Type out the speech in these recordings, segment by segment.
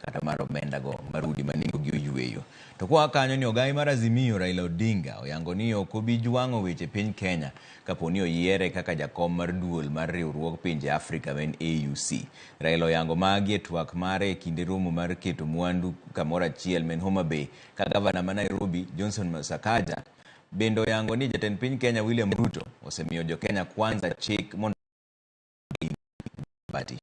kata mar omenda go marudi maningo gi oyueyo. To kwa kanyo ni ogai mar Azimio Raila Odinga oyango ni ok obi jwang'o weche piny Kenya kaponi oyiere kaka jakom mar duol mar riwruog pinje Afrika men AUC. Raila oyango magi e twak mare e kinde romo mar keto mwandu kamoro achiel men Homa Bay ka gavana ma Nairobi Johnson Masakaja bendo oyango ni jatend piny Kenya William Ruto osemiyo jo Kenya kwanza chik mondo bati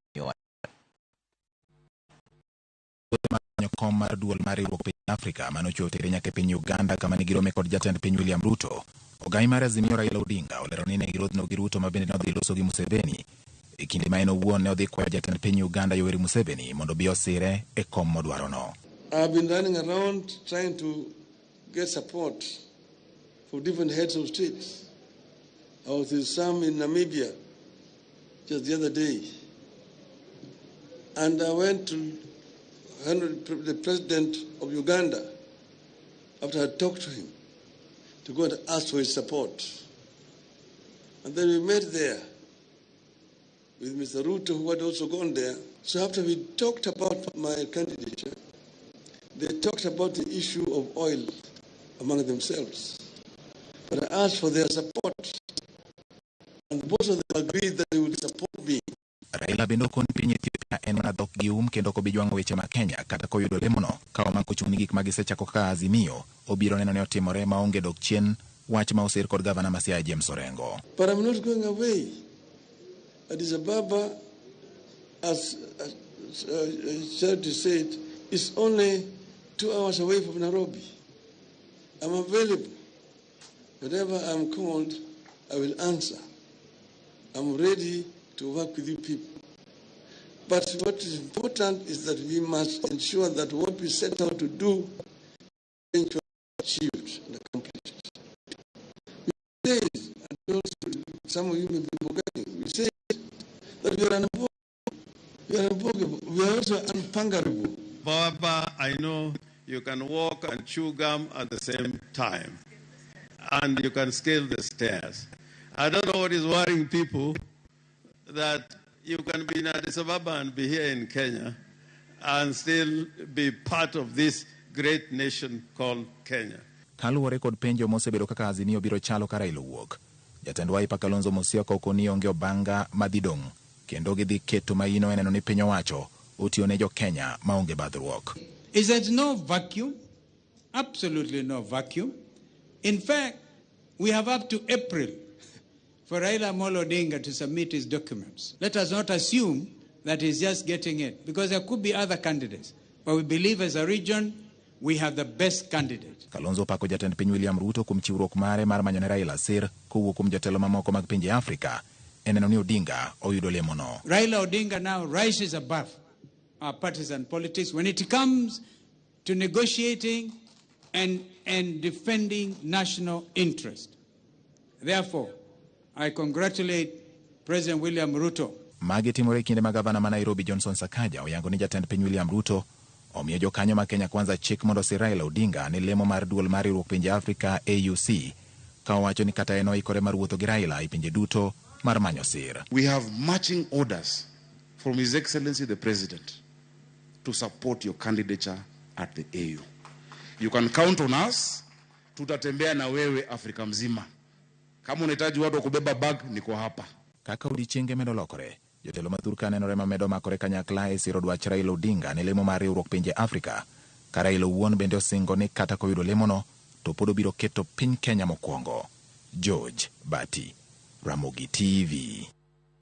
kom mar duol mar riwruok piny Afrika manochotere nyaka piny Uganda kama ne girome kod jatend piny William Ruto. Ogai mar Azimio Raila Odinga olero ni ne girodhno gi Ruto ma bende nodhi loso gi Museveni e kinde ma en owuon ne odhi kwayo jatend piny Uganda Yoweri Museveni mondo bi osire e kom modwarono. I've been running around trying to get support for different heads of states. I was with some in Namibia just the other day, and I went to the president of Uganda after I talked to him to go and ask for his support. And then we met there with Mr. Ruto, who had also gone there. So after we talked about my candidature, they talked about the issue of oil among themselves. But I asked for their support, and both of them agreed that they would support me. Raila bendo kon piny Ethiopia en mana dhok gi kendo ko bijwang'o weche ma Kenya kata koyudo lemono ka omako chung' ni gik ma gisechako ka Azimio obiro neno ne otimore maonge dok chien, wach ma osir kod gavana ma Siaya James Orengo. But I'm not going away. Addis Ababa, as Charity said, is only 2 hours away from Nairobi. I'm available. Whenever I'm called, I will answer. I'm ready to work with you people. But what is important is that we must ensure that what we set out to do is achieved and accomplished. We say, and also some of you may be forgetting, we say that we are unbogable. We are also unpungerable. Baba, I know you can walk and chew gum at the same time, and you can scale the stairs. I don't know what is worrying people, that you can be in Addis Ababa and be here in Kenya and still be part of this great nation called Kenya. Kaluwore kod penjo mosebedo kaka Azimio biro chalo ka Raila wuok, jatend Wiper Kalonzo Musyoka okoni onge obanga madhidong' kendo gidhi keto maino eneno ni piny owacho otiyo ne jo Kenya maonge badhruok. Is there no vacuum? Absolutely no vacuum. In fact, we have up to April for Raila Odinga to submit his documents. Let us not assume that he's just getting it, because there could be other candidates. But we believe as a region, we have the best candidate. Kalonzo pako jatend piny William Ruto kum chiwruok mare mar manyo ne Raila sir kowuok kum jotelo mamoko mag pinje Afrika eneno ni Odinga oyudo lemono. Raila Odinga now rises above our partisan politics when it comes to negotiating and defending national interest. Therefore, I congratulate President William Ruto. Magi timore kinde ma gavana ma Nairobi Johnson Sakaja oyango ni jatend piny William Ruto omiyo jokanyo ma Kenya kwanza chik mondo sir Raila Odinga ne lemo mar duol mar riwruok pinje Afrika AUC ka owacho ni kata eno ikore mar wuotho gi Raila e pinje duto mar manyo sir. We have marching orders from His Excellency the President to support your candidature at the AU. You can count on us. Tutatembea na wewe Afrika mzima. Kama unahitaji watu kubeba bag, niko hapa. Kaka odiochienge medo lokore, jotelo ma Thurka nenore ma medo makore kanyakla e siro dwach Raila Odinga ne lemo mar riwruok pinje Afrika. Ka Raila owuon bende osingo ni kata koyudo lemono to pod obiro keto piny Kenya mokwongo. George Bati, Ramogi TV.